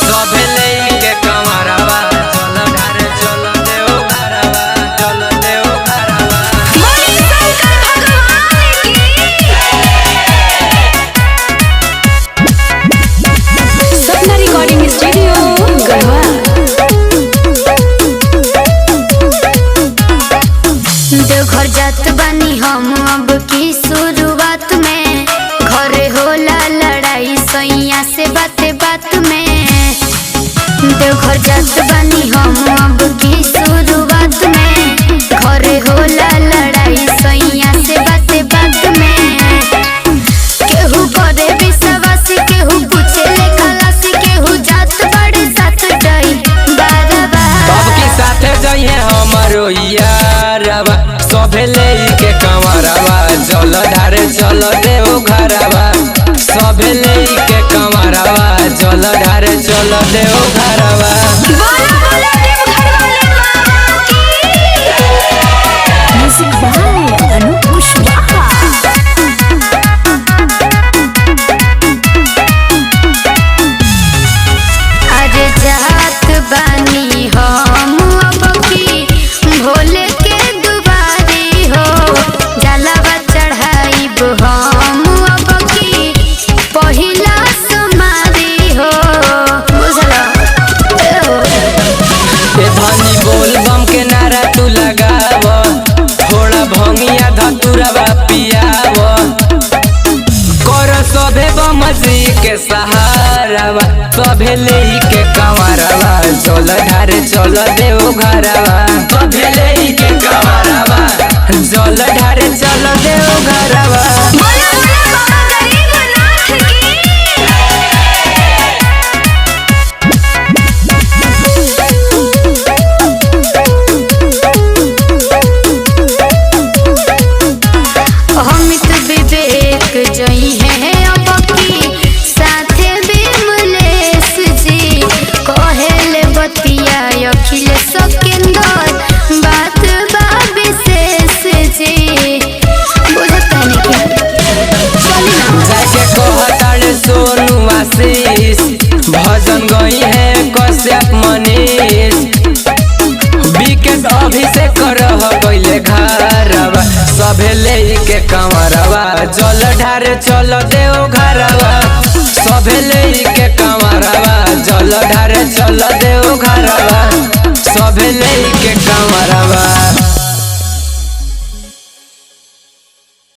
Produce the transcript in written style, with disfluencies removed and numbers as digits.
सभे लेके कमरवा चल ढारे चल देव घरवा चल देव घरवा। बोले शंकर भगवान की। सपना रिकॉर्डिंग स्टूडियो गढ़वा। देवघर जात बानी हम अब की शुरुआत में, घरे होला लड़ाई सैया से बाते बात में। देवघर जात बानी हम अब की शुरुआत में, घरे होला लड़ाई सैया से बाते बात में। केहू करे विश्वास केहू पूछे खलासी, केहू जात बड़े साथ डई बारवा। बाप के साथे जइए हमरो यारवा, सभे लेके कमरवा चल ढारे चल देव घरवा। सभे लेके कमरवा चल ढारे चल देव घरवा। बोला बोला देवघर वाले बाबा की। म्यूजिक बाय अनूप कुशवाहा। अरे जात बानी हम अब की भोले के दुबारी हो, जलवा चढ़ाइब हम अब की पहिला समारी हो। बुझला ए धनी बोल बम के नारा तू लगाव, थोड़ा भंगिया धतुरवा पियाव। कर सभे बम जी के सहारावा, सभे लेके कमरवा चल ढारे चल देव घरवा। सभे लेके कमरवा चल ढारे चल देव घरवा। बोला बोला बाबा गरीबनाथ की। अमित विवेक जई है अब की साथे विमलेश जी, कहेले बतिया अखिलेश केंद्र बात बा विशेष जी। बुझता नहीं चली ना जाके कहताड़े सोनू आशीष, भजन गई है कश्यप मनीष। विकेट अभिषेक रह गईले घरवा, सभे लेके कमरवा जल ढारे चल देव घरवा। सभे लेके कमरवा जल ढारे चल देव घरवा। सभे लेके कमरवा।